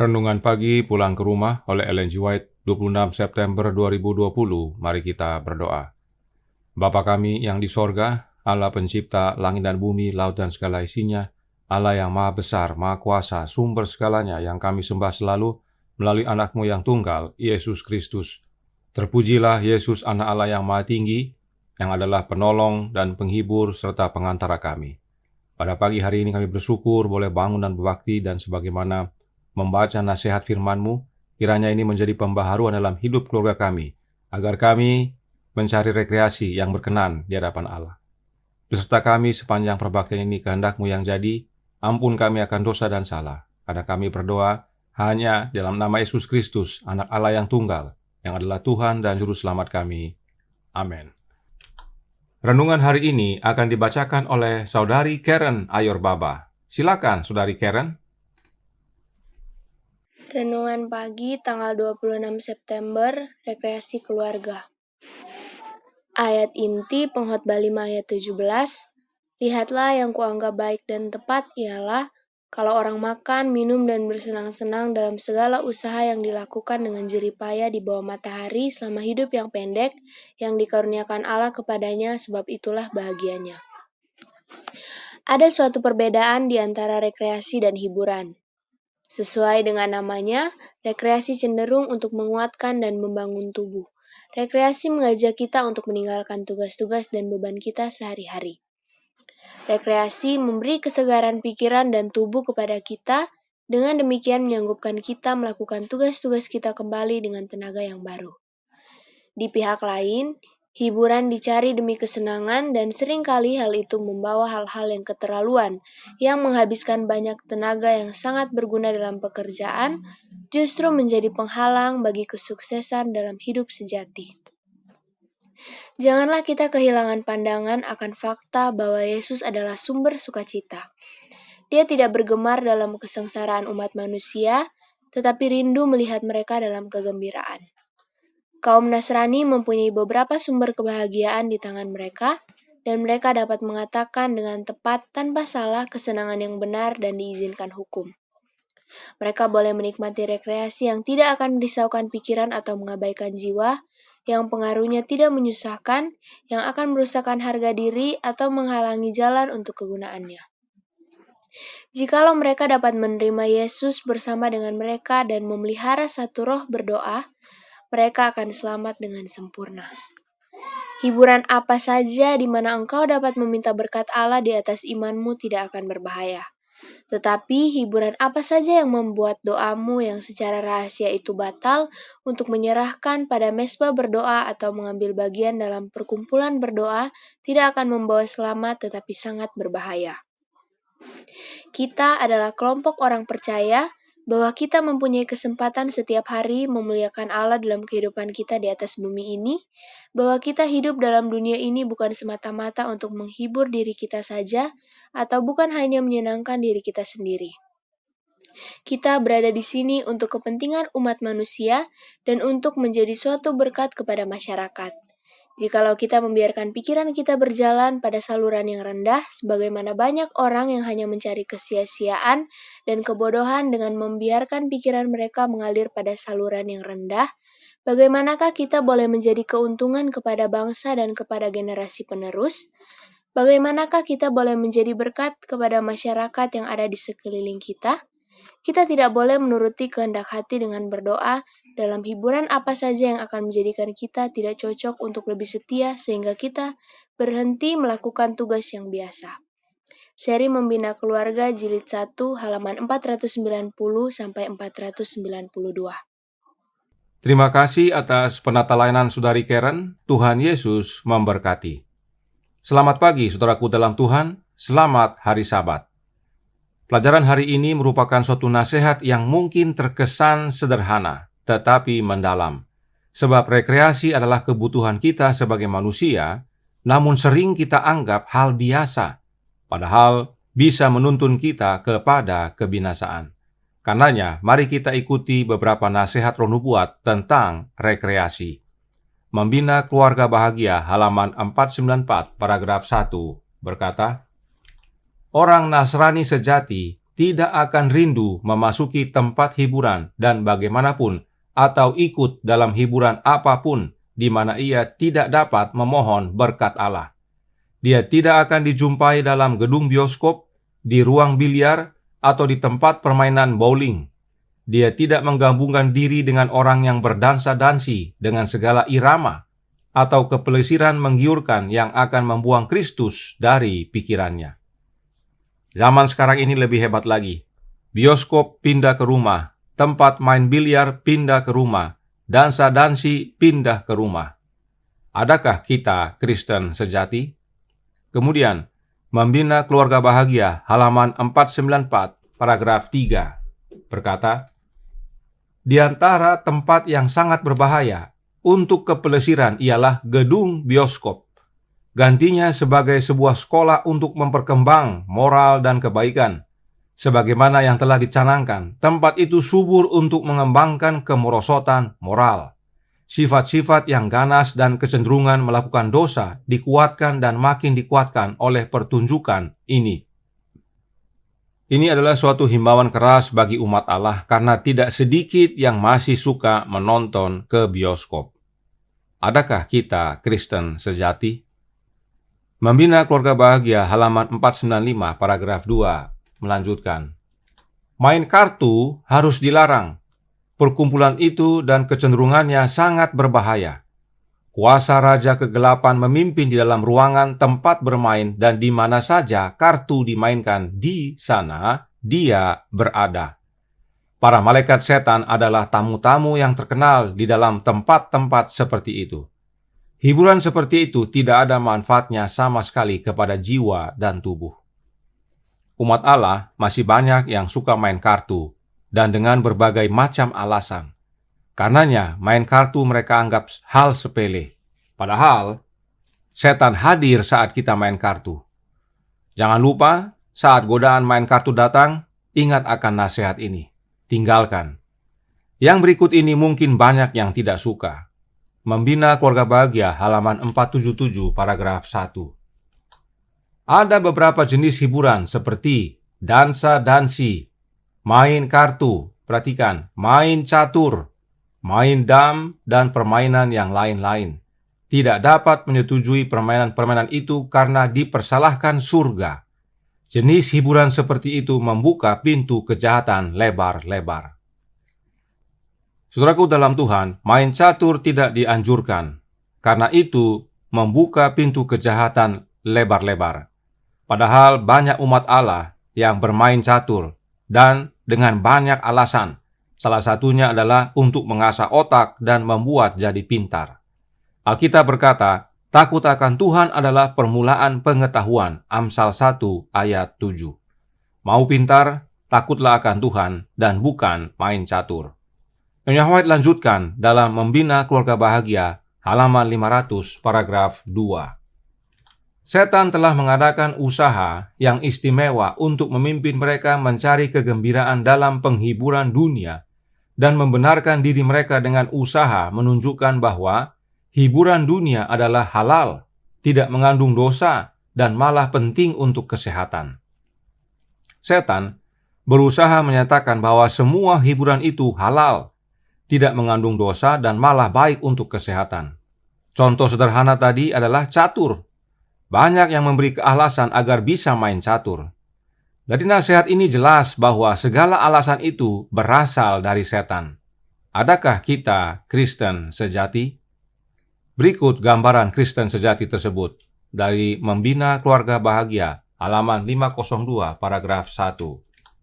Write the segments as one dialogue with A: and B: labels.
A: Renungan pagi pulang ke rumah oleh Ellen G. White, 26 September 2020. Mari kita berdoa. Bapa kami yang di sorga, Allah pencipta langit dan bumi, laut dan segala isinya, Allah yang maha besar, maha kuasa, sumber segalanya yang kami sembah selalu melalui anak-Mu yang tunggal, Yesus Kristus. Terpujilah Yesus, anak Allah yang maha tinggi, yang adalah penolong dan penghibur serta pengantara kami. Pada pagi hari ini kami bersyukur boleh bangun dan berbakti, dan sebagaimana membaca nasihat firman-Mu, kiranya ini menjadi pembaharuan dalam hidup keluarga kami, agar kami mencari rekreasi yang berkenan di hadapan Allah. Beserta kami sepanjang perbaktian ini, kehendak-Mu yang jadi, ampun kami akan dosa dan salah. Karena kami berdoa hanya dalam nama Yesus Kristus, anak Allah yang tunggal, yang adalah Tuhan dan Juru Selamat kami. Amin. Renungan hari ini akan dibacakan oleh Saudari Karen Ayorbaba. Silakan, Saudari Karen.
B: Renungan pagi tanggal 26 September, rekreasi keluarga. Ayat inti Pengkhotbah 5 ayat 17, lihatlah yang kuanggap baik dan tepat ialah kalau orang makan, minum, dan bersenang-senang dalam segala usaha yang dilakukan dengan jerih payah di bawah matahari selama hidup yang pendek yang dikaruniakan Allah kepadanya, sebab itulah bahagianya. Ada suatu perbedaan di antara rekreasi dan hiburan. Sesuai dengan namanya, rekreasi cenderung untuk menguatkan dan membangun tubuh. Rekreasi mengajak kita untuk meninggalkan tugas-tugas dan beban kita sehari-hari. Rekreasi memberi kesegaran pikiran dan tubuh kepada kita, dengan demikian menyanggupkan kita melakukan tugas-tugas kita kembali dengan tenaga yang baru. Di pihak lain, hiburan dicari demi kesenangan, dan seringkali hal itu membawa hal-hal yang keterlaluan, yang menghabiskan banyak tenaga yang sangat berguna dalam pekerjaan, justru menjadi penghalang bagi kesuksesan dalam hidup sejati. Janganlah kita kehilangan pandangan akan fakta bahwa Yesus adalah sumber sukacita. Dia tidak bergemar dalam kesengsaraan umat manusia, tetapi rindu melihat mereka dalam kegembiraan. Kaum Nasrani mempunyai beberapa sumber kebahagiaan di tangan mereka, dan mereka dapat mengatakan dengan tepat tanpa salah kesenangan yang benar dan diizinkan hukum. Mereka boleh menikmati rekreasi yang tidak akan merisaukan pikiran atau mengabaikan jiwa, yang pengaruhnya tidak menyusahkan, yang akan merusakkan harga diri atau menghalangi jalan untuk kegunaannya. Jikalau mereka dapat menerima Yesus bersama dengan mereka dan memelihara satu roh berdoa, mereka akan selamat dengan sempurna. Hiburan apa saja di mana engkau dapat meminta berkat Allah di atas imanmu tidak akan berbahaya. Tetapi hiburan apa saja yang membuat doamu yang secara rahasia itu batal untuk menyerahkan pada mezbah berdoa atau mengambil bagian dalam perkumpulan berdoa tidak akan membawa selamat tetapi sangat berbahaya. Kita adalah kelompok orang percaya bahwa kita mempunyai kesempatan setiap hari memuliakan Allah dalam kehidupan kita di atas bumi ini, bahwa kita hidup dalam dunia ini bukan semata-mata untuk menghibur diri kita saja, atau bukan hanya menyenangkan diri kita sendiri. Kita berada di sini untuk kepentingan umat manusia dan untuk menjadi suatu berkat kepada masyarakat. Jikalau kita membiarkan pikiran kita berjalan pada saluran yang rendah, sebagaimana banyak orang yang hanya mencari kesia-siaan dan kebodohan dengan membiarkan pikiran mereka mengalir pada saluran yang rendah, bagaimanakah kita boleh menjadi keuntungan kepada bangsa dan kepada generasi penerus? Bagaimanakah kita boleh menjadi berkat kepada masyarakat yang ada di sekeliling kita? Kita tidak boleh menuruti kehendak hati dengan berdoa dalam hiburan apa saja yang akan menjadikan kita tidak cocok untuk lebih setia sehingga kita berhenti melakukan tugas yang biasa. Seri Membina Keluarga Jilid 1 halaman 490-492.
A: Terima kasih atas penata layanan Saudari Karen. Tuhan Yesus memberkati. Selamat pagi, saudaraku dalam Tuhan. Selamat hari Sabat. Pelajaran hari ini merupakan suatu nasihat yang mungkin terkesan sederhana, tetapi mendalam. Sebab rekreasi adalah kebutuhan kita sebagai manusia, namun sering kita anggap hal biasa, padahal bisa menuntun kita kepada kebinasaan. Karenanya, mari kita ikuti beberapa nasihat Roh Nubuat tentang rekreasi. Membina Keluarga Bahagia, halaman 494, paragraf 1, berkata, orang Nasrani sejati tidak akan rindu memasuki tempat hiburan dan bagaimanapun atau ikut dalam hiburan apapun di mana ia tidak dapat memohon berkat Allah. Dia tidak akan dijumpai dalam gedung bioskop, di ruang biliar, atau di tempat permainan bowling. Dia tidak menggabungkan diri dengan orang yang berdansa-dansi dengan segala irama, atau kepelesiran menggiurkan yang akan membuang Kristus dari pikirannya. Zaman sekarang ini lebih hebat lagi. Bioskop pindah ke rumah, tempat main biliar pindah ke rumah, dansa-dansi pindah ke rumah. Adakah kita Kristen sejati? Kemudian, Membina Keluarga Bahagia, halaman 494, paragraf 3, berkata, di antara tempat yang sangat berbahaya untuk kepelesiran ialah gedung bioskop. Gantinya sebagai sebuah sekolah untuk memperkembang moral dan kebaikan. Sebagaimana yang telah dicanangkan, tempat itu subur untuk mengembangkan kemerosotan moral. Sifat-sifat yang ganas dan kecenderungan melakukan dosa dikuatkan dan makin dikuatkan oleh pertunjukan ini. Ini adalah suatu himbauan keras bagi umat Allah karena tidak sedikit yang masih suka menonton ke bioskop. Adakah kita Kristen sejati? Membina Keluarga Bahagia, halaman 495, paragraf 2, melanjutkan. Main kartu harus dilarang. Perkumpulan itu dan kecenderungannya sangat berbahaya. Kuasa raja kegelapan memimpin di dalam ruangan tempat bermain dan di mana saja kartu dimainkan, di sana dia berada. Para malaikat setan adalah tamu-tamu yang terkenal di dalam tempat-tempat seperti itu. Hiburan seperti itu tidak ada manfaatnya sama sekali kepada jiwa dan tubuh. Umat Allah masih banyak yang suka main kartu, dan dengan berbagai macam alasan. Karenanya, main kartu mereka anggap hal sepele. Padahal, setan hadir saat kita main kartu. Jangan lupa, saat godaan main kartu datang, ingat akan nasihat ini. Tinggalkan. Yang berikut ini mungkin banyak yang tidak suka. Membina Keluarga Bahagia, halaman 477, paragraf 1. Ada beberapa jenis hiburan seperti dansa-dansi, main kartu, perhatikan, main catur, main dam, dan permainan yang lain-lain. Tidak dapat menyetujui permainan-permainan itu karena dipersalahkan surga. Jenis hiburan seperti itu membuka pintu kejahatan lebar-lebar. Saudaraku dalam Tuhan, main catur tidak dianjurkan, karena itu membuka pintu kejahatan lebar-lebar. Padahal banyak umat Allah yang bermain catur, dan dengan banyak alasan. Salah satunya adalah untuk mengasah otak dan membuat jadi pintar. Alkitab berkata, takut akan Tuhan adalah permulaan pengetahuan. Amsal 1 ayat 7. Mau pintar, takutlah akan Tuhan dan bukan main catur. Nyonya White lanjutkan dalam Membina Keluarga Bahagia, halaman 500, paragraf 2. Setan telah mengadakan usaha yang istimewa untuk memimpin mereka mencari kegembiraan dalam penghiburan dunia dan membenarkan diri mereka dengan usaha menunjukkan bahwa hiburan dunia adalah halal, tidak mengandung dosa, dan malah penting untuk kesehatan. Setan berusaha menyatakan bahwa semua hiburan itu halal, tidak mengandung dosa, dan malah baik untuk kesehatan. Contoh sederhana tadi adalah catur. Banyak yang memberi alasan agar bisa main catur. Dari nasihat ini jelas bahwa segala alasan itu berasal dari setan. Adakah kita Kristen sejati? Berikut gambaran Kristen sejati tersebut dari Membina Keluarga Bahagia, halaman 502, paragraf 1,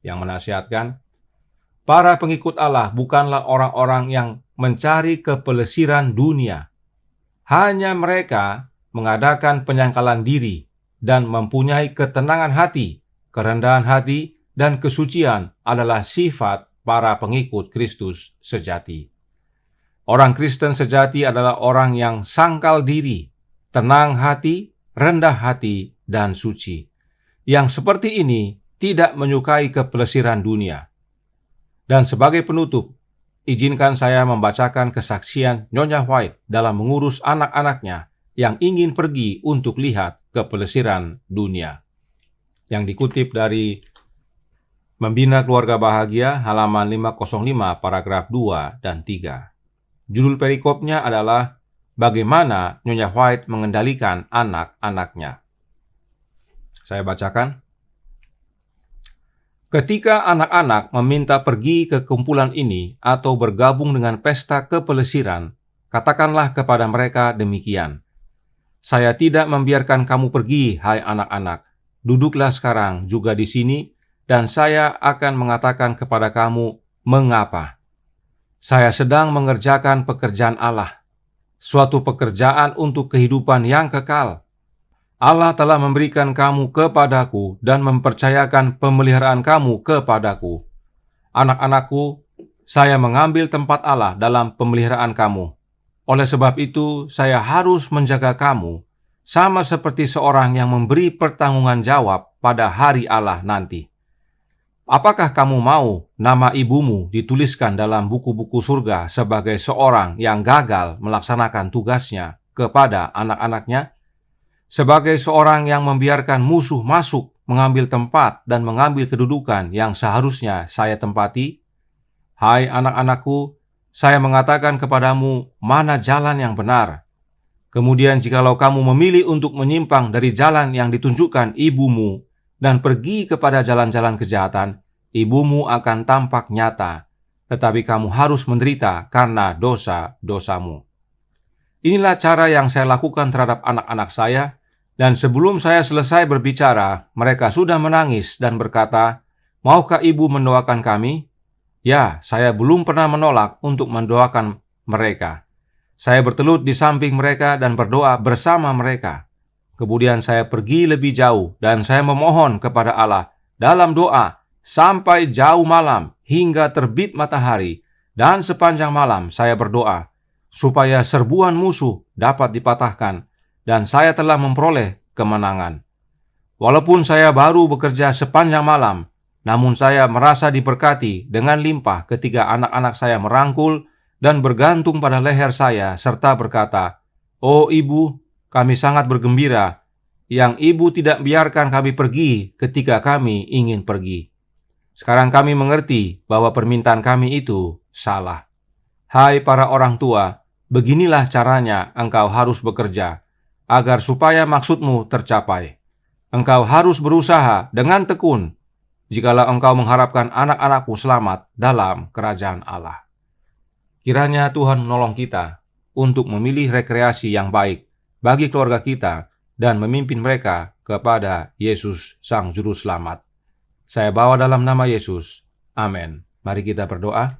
A: yang menasihatkan, para pengikut Allah bukanlah orang-orang yang mencari kepelesiran dunia. Hanya mereka mengadakan penyangkalan diri dan mempunyai ketenangan hati, kerendahan hati, dan kesucian adalah sifat para pengikut Kristus sejati. Orang Kristen sejati adalah orang yang sangkal diri, tenang hati, rendah hati, dan suci. Yang seperti ini tidak menyukai kepelesiran dunia. Dan sebagai penutup, izinkan saya membacakan kesaksian Nyonya White dalam mengurus anak-anaknya yang ingin pergi untuk lihat kepelesiran dunia. Yang dikutip dari Membina Keluarga Bahagia, halaman 505, paragraf 2 dan 3. Judul perikopnya adalah Bagaimana Nyonya White mengendalikan anak-anaknya. Saya bacakan. Ketika anak-anak meminta pergi ke kumpulan ini atau bergabung dengan pesta kepelesiran, katakanlah kepada mereka demikian. Saya tidak membiarkan kamu pergi, hai anak-anak. Duduklah sekarang juga di sini, dan saya akan mengatakan kepada kamu mengapa. Saya sedang mengerjakan pekerjaan Allah, suatu pekerjaan untuk kehidupan yang kekal. Allah telah memberikan kamu kepadaku dan mempercayakan pemeliharaan kamu kepadaku. Anak-anakku, saya mengambil tempat Allah dalam pemeliharaan kamu. Oleh sebab itu, saya harus menjaga kamu, sama seperti seorang yang memberi pertanggungan jawab pada hari Allah nanti. Apakah kamu mau nama ibumu dituliskan dalam buku-buku surga sebagai seorang yang gagal melaksanakan tugasnya kepada anak-anaknya? Sebagai seorang yang membiarkan musuh masuk, mengambil tempat dan mengambil kedudukan yang seharusnya saya tempati? Hai anak-anakku, saya mengatakan kepadamu mana jalan yang benar. Kemudian jikalau kamu memilih untuk menyimpang dari jalan yang ditunjukkan ibumu dan pergi kepada jalan-jalan kejahatan, ibumu akan tampak nyata, tetapi kamu harus menderita karena dosa-dosamu. Inilah cara yang saya lakukan terhadap anak-anak saya, dan sebelum saya selesai berbicara, mereka sudah menangis dan berkata, "Maukah ibu mendoakan kami?" Ya, saya belum pernah menolak untuk mendoakan mereka. Saya bertelut di samping mereka dan berdoa bersama mereka. Kemudian saya pergi lebih jauh dan saya memohon kepada Allah dalam doa sampai jauh malam hingga terbit matahari, dan sepanjang malam saya berdoa supaya serbuan musuh dapat dipatahkan dan saya telah memperoleh kemenangan. Walaupun saya baru bekerja sepanjang malam, namun saya merasa diberkati dengan limpah ketika anak-anak saya merangkul dan bergantung pada leher saya serta berkata, "Oh ibu, kami sangat bergembira yang ibu tidak biarkan kami pergi ketika kami ingin pergi. Sekarang kami mengerti bahwa permintaan kami itu salah." Hai para orang tua, beginilah caranya engkau harus bekerja, agar supaya maksudmu tercapai. Engkau harus berusaha dengan tekun, jikalau engkau mengharapkan anak-anakmu selamat dalam kerajaan Allah. Kiranya Tuhan menolong kita untuk memilih rekreasi yang baik bagi keluarga kita dan memimpin mereka kepada Yesus Sang Juru Selamat. Saya bawa dalam nama Yesus. Amin. Mari kita berdoa.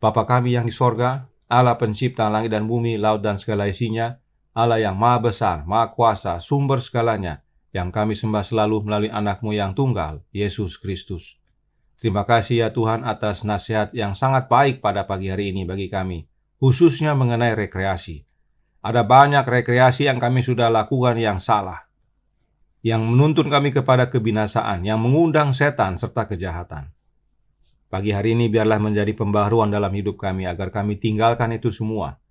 A: Bapa kami yang di sorga, Allah pencipta langit dan bumi, laut dan segala isinya, Allah yang maha besar, maha kuasa, sumber segalanya, yang kami sembah selalu melalui anak-Mu yang tunggal, Yesus Kristus. Terima kasih ya Tuhan atas nasihat yang sangat baik pada pagi hari ini bagi kami, khususnya mengenai rekreasi. Ada banyak rekreasi yang kami sudah lakukan yang salah, yang menuntun kami kepada kebinasaan, yang mengundang setan serta kejahatan. Pagi hari ini biarlah menjadi pembaharuan dalam hidup kami agar kami tinggalkan itu semua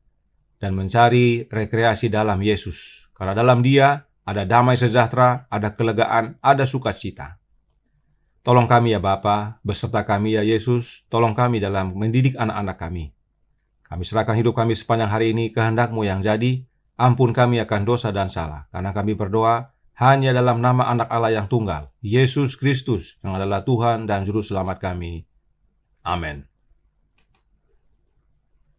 A: dan mencari rekreasi dalam Yesus. Karena dalam Dia ada damai sejahtera, ada kelegaan, ada sukacita. Tolong kami ya Bapa, beserta kami ya Yesus, tolong kami dalam mendidik anak-anak kami. Kami serahkan hidup kami sepanjang hari ini kehendak-Mu yang jadi, ampun kami akan dosa dan salah, karena kami berdoa hanya dalam nama anak Allah yang tunggal, Yesus Kristus, yang adalah Tuhan dan Juru Selamat kami. Amin.